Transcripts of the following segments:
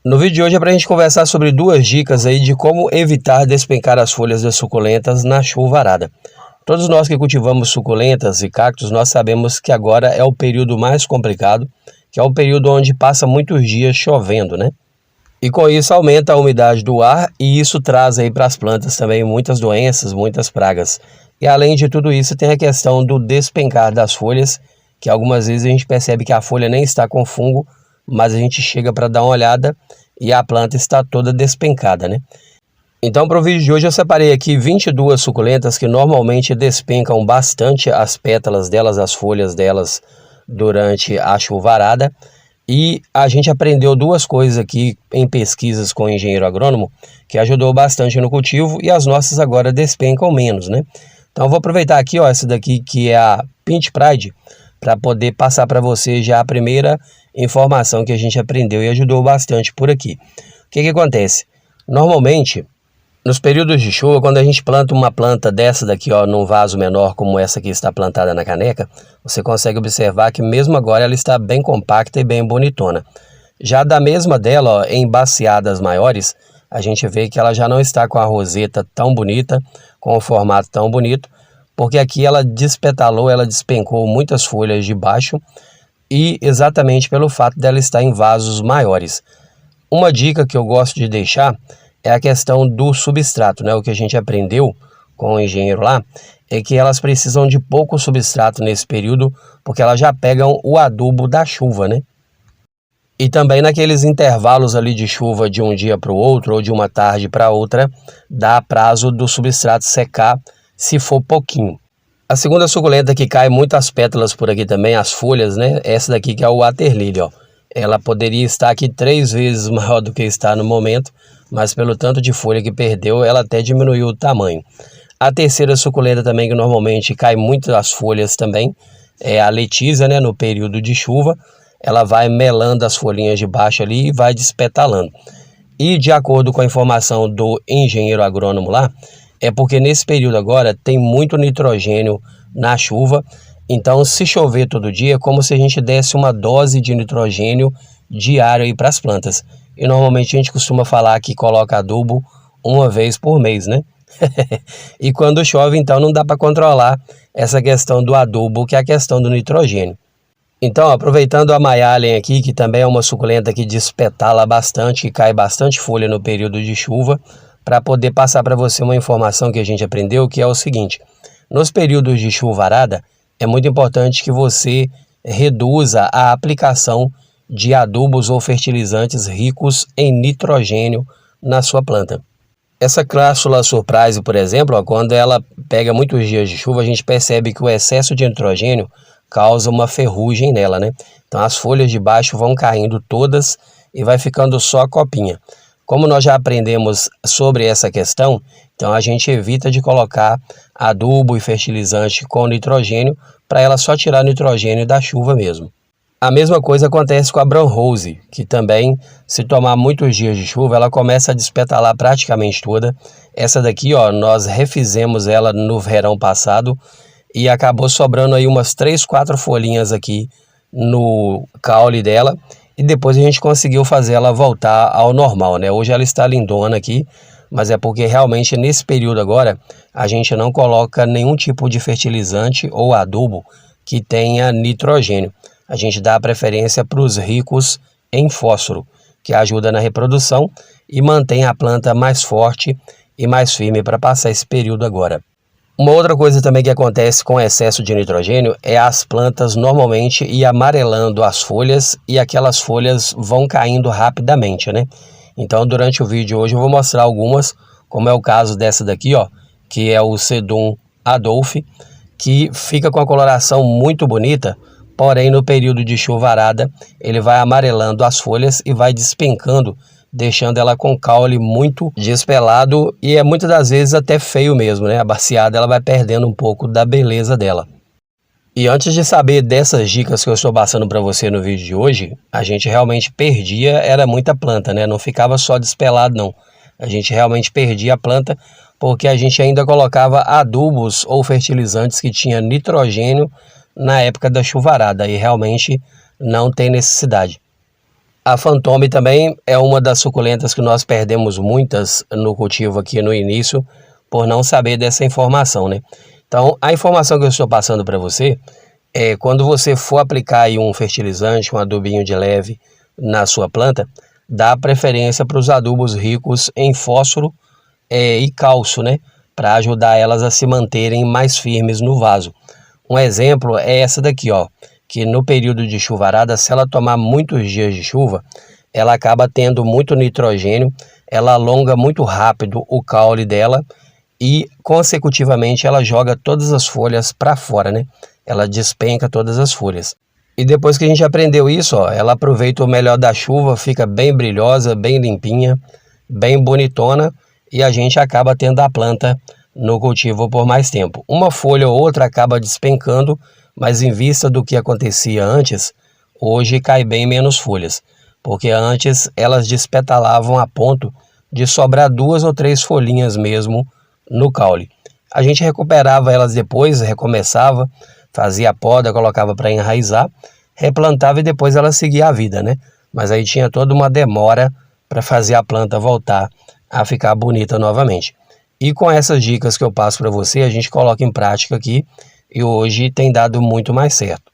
No vídeo de hoje é para a gente conversar sobre duas dicas aí de como evitar despencar as folhas das suculentas na chuvarada. Todos nós que cultivamos suculentas e cactos, nós sabemos que agora é o período mais complicado, que é o período onde passa muitos dias chovendo, né? E com isso aumenta a umidade do ar e isso traz aí para as plantas também muitas doenças, muitas pragas. E além de tudo isso tem a questão do despencar das folhas, que algumas vezes a gente percebe que a folha nem está com fungo, mas a gente chega para dar uma olhada e a planta está toda despencada, né? Então, para o vídeo de hoje eu separei aqui 22 suculentas que normalmente despencam bastante as pétalas delas, as folhas delas durante a chuvarada. E a gente aprendeu duas coisas aqui em pesquisas com o engenheiro agrônomo que ajudou bastante no cultivo e as nossas agora despencam menos, né? Então eu vou aproveitar aqui, ó, essa daqui que é a Pint Pride, para poder passar para você já a primeira informação que a gente aprendeu e ajudou bastante por aqui. O que acontece? Normalmente, nos períodos de chuva, quando a gente planta uma planta dessa daqui, ó, num vaso menor como essa que está plantada na caneca, você consegue observar que mesmo agora ela está bem compacta e bem bonitona. Já da mesma dela, ó, em baciadas maiores, a gente vê que ela já não está com a roseta tão bonita, com o formato tão bonito, porque aqui ela despetalou, ela despencou muitas folhas de baixo e exatamente pelo fato dela estar em vasos maiores. Uma dica que eu gosto de deixar é a questão do substrato, né? O que a gente aprendeu com o engenheiro lá é que elas precisam de pouco substrato nesse período, porque elas já pegam o adubo da chuva, né? E também naqueles intervalos ali de chuva de um dia para o outro ou de uma tarde para outra, dá prazo do substrato secar se for pouquinho. A segunda suculenta que cai muitas pétalas por aqui também, as folhas, né? Essa daqui que é o Waterlily, ó. Ela poderia estar aqui 3 vezes maior do que está no momento, mas pelo tanto de folha que perdeu, ela até diminuiu o tamanho. A terceira suculenta também, que normalmente cai muito as folhas também, é a Letizia, né? No período de chuva, ela vai melando as folhinhas de baixo ali e vai despetalando. E de acordo com a informação do engenheiro agrônomo lá, é porque nesse período agora tem muito nitrogênio na chuva, então se chover todo dia é como se a gente desse uma dose de nitrogênio diário aí para as plantas. E normalmente a gente costuma falar que coloca adubo uma vez por mês, né? E quando chove então não dá para controlar essa questão do adubo, que é a questão do nitrogênio. Então, aproveitando a Mayalen aqui, que também é uma suculenta que despetala bastante, que cai bastante folha no período de chuva, para poder passar para você uma informação que a gente aprendeu, que é o seguinte: nos períodos de chuvarada, é muito importante que você reduza a aplicação de adubos ou fertilizantes ricos em nitrogênio na sua planta. Essa Crassula surprise, por exemplo, ó, quando ela pega muitos dias de chuva, a gente percebe que o excesso de nitrogênio causa uma ferrugem nela, né? Então as folhas de baixo vão caindo todas e vai ficando só a copinha. Como nós já aprendemos sobre essa questão, então a gente evita de colocar adubo e fertilizante com nitrogênio para ela só tirar nitrogênio da chuva mesmo. A mesma coisa acontece com a Brown Rose, que também, se tomar muitos dias de chuva, ela começa a despetalar praticamente toda. Essa daqui, ó, nós refizemos ela no verão passado e acabou sobrando aí umas 3, 4 folhinhas aqui no caule dela. E depois a gente conseguiu fazer ela voltar ao normal, né? Hoje ela está lindona aqui, mas é porque realmente nesse período agora a gente não coloca nenhum tipo de fertilizante ou adubo que tenha nitrogênio. A gente dá a preferência para os ricos em fósforo, que ajuda na reprodução e mantém a planta mais forte e mais firme para passar esse período agora. Uma outra coisa também que acontece com excesso de nitrogênio é as plantas normalmente ir amarelando as folhas e aquelas folhas vão caindo rapidamente, né? Então durante o vídeo hoje eu vou mostrar algumas, como é o caso dessa daqui, ó, que é o Sedum Adolphe, que fica com a coloração muito bonita, porém no período de chuvarada ele vai amarelando as folhas e vai despencando, deixando ela com caule muito despelado e é muitas das vezes até feio mesmo, né? A baciada ela vai perdendo um pouco da beleza dela. E antes de saber dessas dicas que eu estou passando para você no vídeo de hoje, a gente realmente perdia, era muita planta, né? Não ficava só despelado não. A gente realmente perdia a planta porque a gente ainda colocava adubos ou fertilizantes que tinham nitrogênio na época da chuvarada e realmente não tem necessidade. A Fantôme também é uma das suculentas que nós perdemos muitas no cultivo aqui no início, por não saber dessa informação, né? Então, a informação que eu estou passando para você é quando você for aplicar aí um fertilizante, um adubinho de leve na sua planta, dá preferência para os adubos ricos em fósforo e cálcio, né? Para ajudar elas a se manterem mais firmes no vaso. Um exemplo é essa daqui, ó, que no período de chuvarada, se ela tomar muitos dias de chuva, ela acaba tendo muito nitrogênio, ela alonga muito rápido o caule dela e, consecutivamente, ela joga todas as folhas para fora, né? Ela despenca todas as folhas. E depois que a gente aprendeu isso, ó, ela aproveita o melhor da chuva, fica bem brilhosa, bem limpinha, bem bonitona, e a gente acaba tendo a planta no cultivo por mais tempo. Uma folha ou outra acaba despencando, mas em vista do que acontecia antes, hoje cai bem menos folhas, porque antes elas despetalavam a ponto de sobrar 2 ou 3 folhinhas mesmo no caule. A gente recuperava elas depois, recomeçava, fazia a poda, colocava para enraizar, replantava e depois ela seguia a vida, né? Mas aí tinha toda uma demora para fazer a planta voltar a ficar bonita novamente. E com essas dicas que eu passo para você, a gente coloca em prática aqui e hoje tem dado muito mais certo.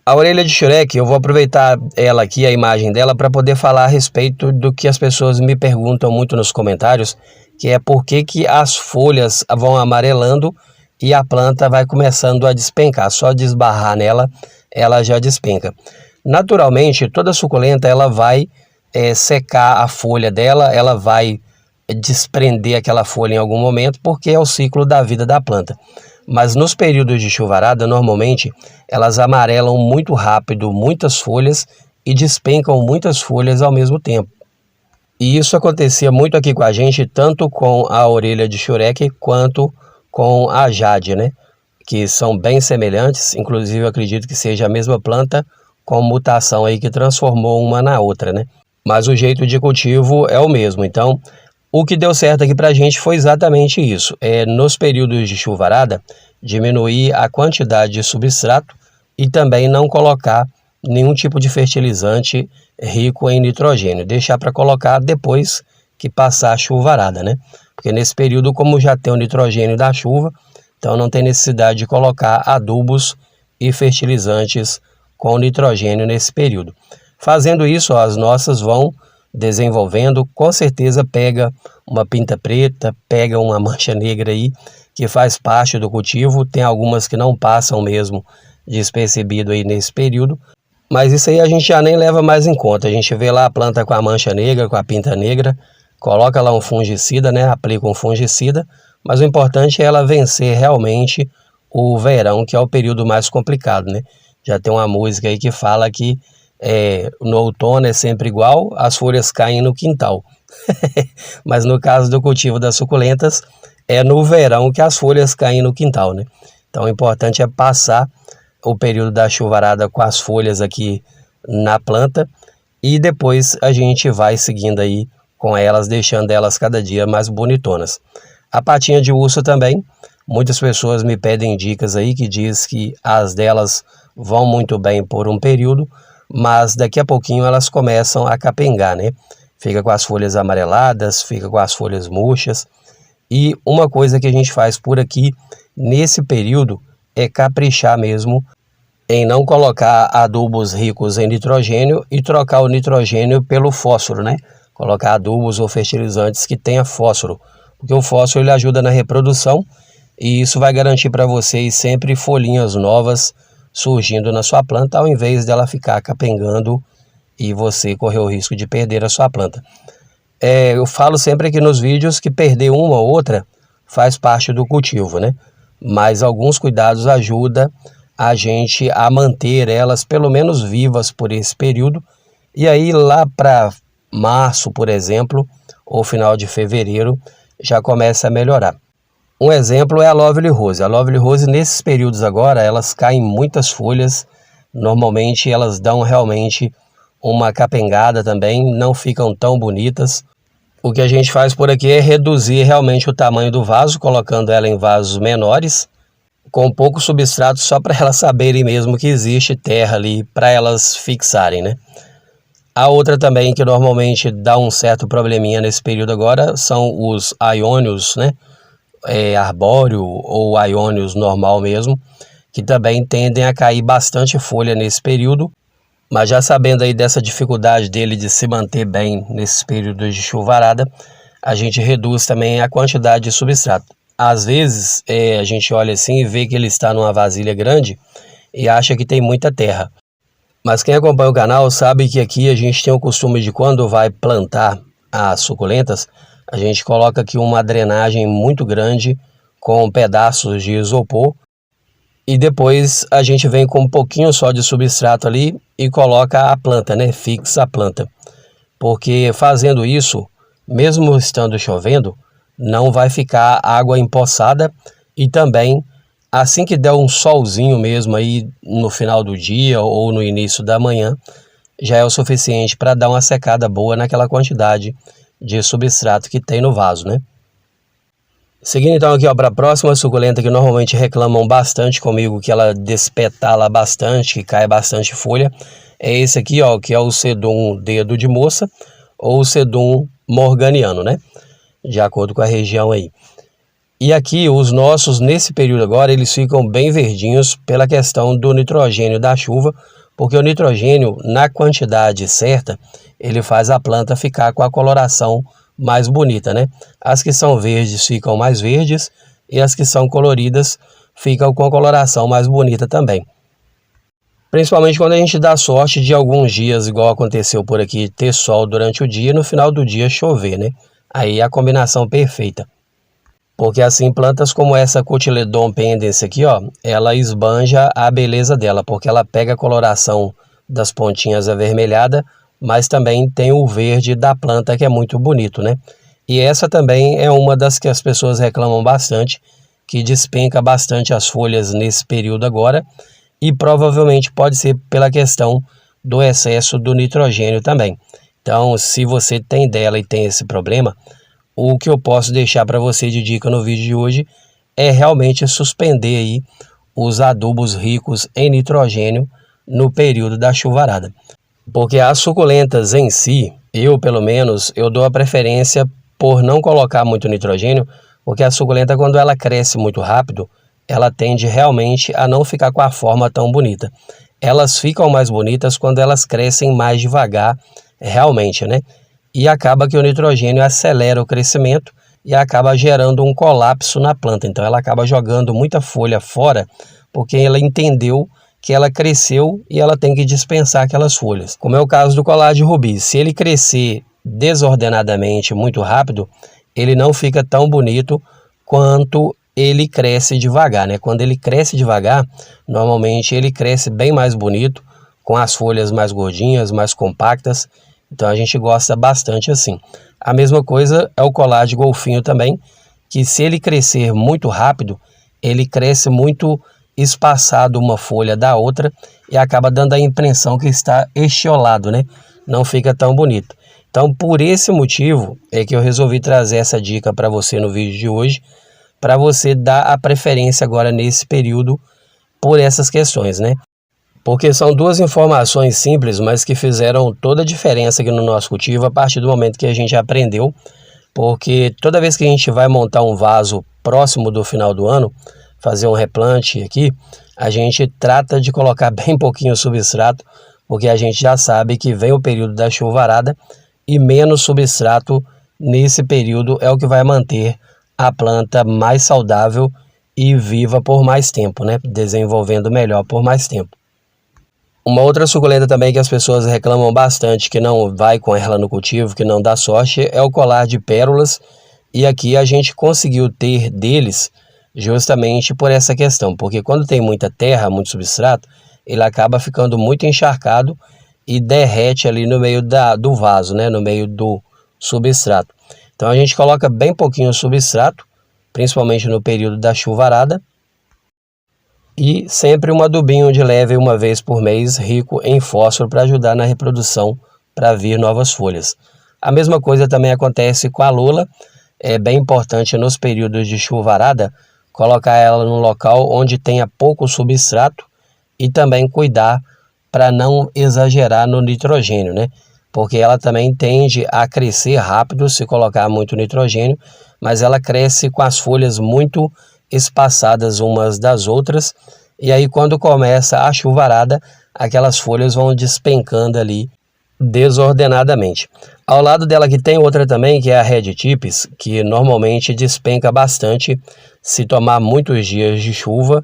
A orelha de Shrek, eu vou aproveitar ela aqui, a imagem dela, para poder falar a respeito do que as pessoas me perguntam muito nos comentários, que é por que as folhas vão amarelando e a planta vai começando a despencar. Só de esbarrar nela, ela já despenca. Naturalmente, toda suculenta ela vai secar a folha dela, ela vai desprender aquela folha em algum momento, porque é o ciclo da vida da planta. Mas nos períodos de chuvarada, normalmente, elas amarelam muito rápido, muitas folhas, e despencam muitas folhas ao mesmo tempo. E isso acontecia muito aqui com a gente, tanto com a orelha de Shrek, quanto com a Jade, né? Que são bem semelhantes, inclusive eu acredito que seja a mesma planta, com mutação aí que transformou uma na outra, né? Mas o jeito de cultivo é o mesmo, então o que deu certo aqui para a gente foi exatamente isso. Nos períodos de chuvarada, diminuir a quantidade de substrato e também não colocar nenhum tipo de fertilizante rico em nitrogênio. Deixar para colocar depois que passar a chuvarada, né? Porque nesse período, como já tem o nitrogênio da chuva, então não tem necessidade de colocar adubos e fertilizantes com nitrogênio nesse período. Fazendo isso, ó, as nossas vão desenvolvendo, com certeza pega uma pinta preta, pega uma mancha negra aí, que faz parte do cultivo. Tem algumas que não passam mesmo despercebido aí nesse período, mas isso aí a gente já nem leva mais em conta. A gente vê lá a planta com a mancha negra, com a pinta negra, coloca lá um fungicida, né? Aplica um fungicida, mas o importante é ela vencer realmente o verão, que é o período mais complicado, né? Já tem uma música aí que fala que no outono é sempre igual, as folhas caem no quintal. Mas no caso do cultivo das suculentas, é no verão que as folhas caem no quintal, né? Então o importante é passar o período da chuvarada com as folhas aqui na planta e depois a gente vai seguindo aí com elas, deixando elas cada dia mais bonitonas. A patinha de urso também, muitas pessoas me pedem dicas aí que diz que as delas vão muito bem por um período, mas daqui a pouquinho elas começam a capengar, né? Fica com as folhas amareladas, fica com as folhas murchas. E uma coisa que a gente faz por aqui, nesse período, é caprichar mesmo em não colocar adubos ricos em nitrogênio e trocar o nitrogênio pelo fósforo, né? Colocar adubos ou fertilizantes que tenha fósforo, porque o fósforo ele ajuda na reprodução e isso vai garantir para vocês sempre folhinhas novas surgindo na sua planta, ao invés dela ficar capengando e você correr o risco de perder a sua planta. Eu falo sempre aqui nos vídeos que perder uma ou outra faz parte do cultivo, né? Mas alguns cuidados ajudam a gente a manter elas pelo menos vivas por esse período. E aí lá para março, por exemplo, ou final de fevereiro, já começa a melhorar. Um exemplo é a Lovely Rose. A Lovely Rose, nesses períodos agora, elas caem muitas folhas. Normalmente elas dão realmente uma capengada também, não ficam tão bonitas. O que a gente faz por aqui é reduzir realmente o tamanho do vaso, colocando ela em vasos menores, com pouco substrato, só para elas saberem mesmo que existe terra ali para elas fixarem, né? A outra também que normalmente dá um certo probleminha nesse período agora são os aiônios, né? Arbóreo ou aiônios normal mesmo, que também tendem a cair bastante folha nesse período, mas já sabendo aí dessa dificuldade dele de se manter bem nesses períodos de chuvarada, a gente reduz também a quantidade de substrato. Às vezes a gente olha assim e vê que ele está numa vasilha grande e acha que tem muita terra. Mas quem acompanha o canal sabe que aqui a gente tem o costume de, quando vai plantar as suculentas, a gente coloca aqui uma drenagem muito grande com pedaços de isopor e depois a gente vem com um pouquinho só de substrato ali e coloca a planta, né? Fixa a planta. Porque fazendo isso, mesmo estando chovendo, não vai ficar água empoçada e também assim que der um solzinho mesmo aí no final do dia ou no início da manhã, já é o suficiente para dar uma secada boa naquela quantidade de substrato que tem no vaso, né? Seguindo então aqui para a próxima suculenta que normalmente reclamam bastante comigo, que ela despetala bastante, que cai bastante folha, é esse aqui, ó, que é o Sedum dedo de moça ou Sedum morganiano, né? De acordo com a região aí. E aqui os nossos, nesse período agora, eles ficam bem verdinhos pela questão do nitrogênio da chuva, porque o nitrogênio, na quantidade certa, ele faz a planta ficar com a coloração mais bonita, né? As que são verdes ficam mais verdes e as que são coloridas ficam com a coloração mais bonita também. Principalmente quando a gente dá sorte de alguns dias, igual aconteceu por aqui, ter sol durante o dia e no final do dia chover, né? Aí é a combinação perfeita. Porque assim, plantas como essa Cotyledon pendens aqui, ó, ela esbanja a beleza dela, porque ela pega a coloração das pontinhas avermelhada, mas também tem o verde da planta, que é muito bonito, né? E essa também é uma das que as pessoas reclamam bastante, que despenca bastante as folhas nesse período agora, e provavelmente pode ser pela questão do excesso do nitrogênio também. Então, se você tem dela e tem esse problema, o que eu posso deixar para você de dica no vídeo de hoje é realmente suspender aí os adubos ricos em nitrogênio no período da chuvarada. Porque as suculentas em si, eu pelo menos, eu dou a preferência por não colocar muito nitrogênio, porque a suculenta, quando ela cresce muito rápido, ela tende realmente a não ficar com a forma tão bonita. Elas ficam mais bonitas quando elas crescem mais devagar, realmente, né? E acaba que o nitrogênio acelera o crescimento e acaba gerando um colapso na planta. Então ela acaba jogando muita folha fora, porque ela entendeu que ela cresceu e ela tem que dispensar aquelas folhas. Como é o caso do colar de rubi. Se ele crescer desordenadamente muito rápido, ele não fica tão bonito quanto ele cresce devagar, né? Quando ele cresce devagar, normalmente ele cresce bem mais bonito, com as folhas mais gordinhas, mais compactas. Então a gente gosta bastante assim. A mesma coisa é o colar de golfinho também, que se ele crescer muito rápido, ele cresce muito espaçado uma folha da outra e acaba dando a impressão que está estiolado, né? Não fica tão bonito. Então, por esse motivo é que eu resolvi trazer essa dica para você no vídeo de hoje, para você dar a preferência agora nesse período por essas questões, né? Porque são duas informações simples, mas que fizeram toda a diferença aqui no nosso cultivo a partir do momento que a gente aprendeu. Porque toda vez que a gente vai montar um vaso próximo do final do ano, fazer um replante aqui, a gente trata de colocar bem pouquinho substrato, porque a gente já sabe que vem o período da chuvarada e menos substrato nesse período é o que vai manter a planta mais saudável e viva por mais tempo, né? Desenvolvendo melhor por mais tempo. Uma outra suculenta também que as pessoas reclamam bastante, que não vai com ela no cultivo, que não dá sorte, é o colar de pérolas. E aqui a gente conseguiu ter deles justamente por essa questão, porque quando tem muita terra, muito substrato, ele acaba ficando muito encharcado e derrete ali no meio do vaso, né? No meio do substrato. Então a gente coloca bem pouquinho substrato, principalmente no período da chuvarada. E sempre um adubinho de leve uma vez por mês, rico em fósforo para ajudar na reprodução, para vir novas folhas. A mesma coisa também acontece com a lula. É bem importante nos períodos de chuvarada colocar ela num local onde tenha pouco substrato e também cuidar para não exagerar no nitrogênio, né? porque ela também tende a crescer rápido se colocar muito nitrogênio, mas ela cresce com as folhas muito espaçadas umas das outras, e aí quando começa a chuvarada, aquelas folhas vão despencando ali desordenadamente. Ao lado dela aqui tem outra também, que é a Red Tips, que normalmente despenca bastante se tomar muitos dias de chuva,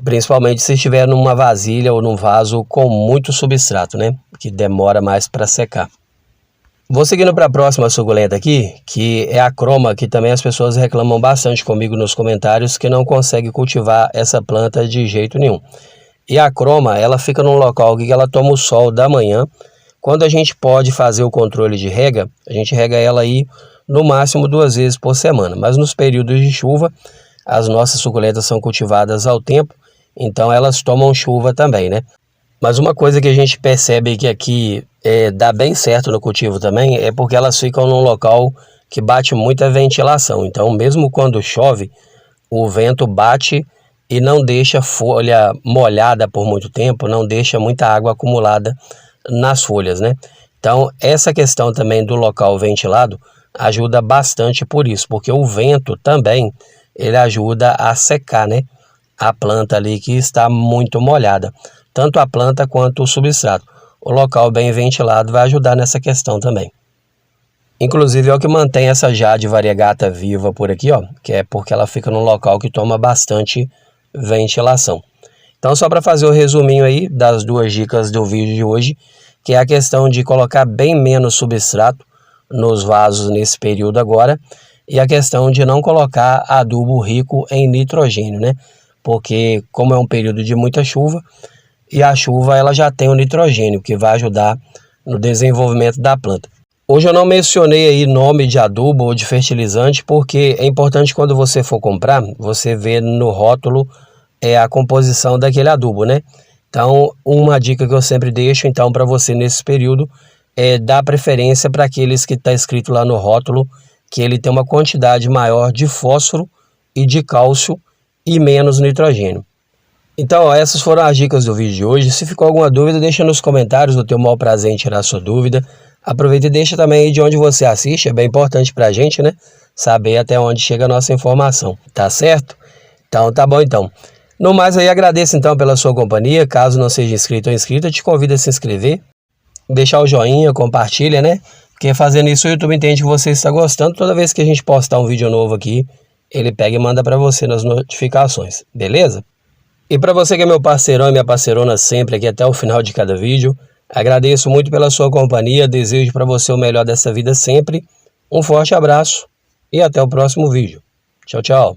principalmente se estiver numa vasilha ou num vaso com muito substrato, né? Que demora mais para secar. Vou seguindo para a próxima suculenta aqui, que é a Croma, que também as pessoas reclamam bastante comigo nos comentários que não consegue cultivar essa planta de jeito nenhum. E a Croma, ela fica num local que ela toma o sol da manhã. Quando a gente pode fazer o controle de rega, a gente rega ela aí no máximo 2 vezes por semana. Mas nos períodos de chuva, as nossas suculentas são cultivadas ao tempo, então elas tomam chuva também, né? Mas uma coisa que a gente percebe que aqui dá bem certo no cultivo também é porque elas ficam num local que bate muita ventilação. Então, mesmo quando chove, o vento bate e não deixa folha molhada por muito tempo, não deixa muita água acumulada nas folhas, né? Então, essa questão também do local ventilado ajuda bastante por isso, porque o vento também, ele ajuda a secar, né? A planta ali que está muito molhada, tanto a planta quanto o substrato. O local bem ventilado vai ajudar nessa questão também. Inclusive é o que mantém essa Jade variegata viva por aqui, ó, que é porque ela fica num local que toma bastante ventilação. Então, só para fazer o resuminho aí das 2 dicas do vídeo de hoje, que é a questão de colocar bem menos substrato nos vasos nesse período agora, e a questão de não colocar adubo rico em nitrogênio, né? Porque como é um período de muita chuva, e a chuva ela já tem o nitrogênio, que vai ajudar no desenvolvimento da planta. Hoje eu não mencionei aí nome de adubo ou de fertilizante, porque é importante quando você for comprar, você ver no rótulo a composição daquele adubo, né? Então, uma dica que eu sempre deixo então para você nesse período é dar preferência para aqueles que está escrito lá no rótulo que ele tem uma quantidade maior de fósforo e de cálcio e menos nitrogênio. Então, ó, essas foram as dicas do vídeo de hoje. Se ficou alguma dúvida, deixa nos comentários, eu tenho o maior prazer em tirar a sua dúvida. Aproveita e deixa também aí de onde você assiste, é bem importante pra gente, né? Saber até onde chega a nossa informação, tá certo? Então, tá bom então. No mais aí, agradeço então pela sua companhia. Caso não seja inscrito ou inscrita, te convido a se inscrever, deixar o joinha, compartilha, né? Porque fazendo isso o YouTube entende que você está gostando. Toda vez que a gente postar um vídeo novo aqui, ele pega e manda para você nas notificações, beleza? E para você que é meu parceirão e minha parceirona sempre aqui até o final de cada vídeo, agradeço muito pela sua companhia, desejo para você o melhor dessa vida sempre. Um forte abraço e até o próximo vídeo. Tchau, tchau.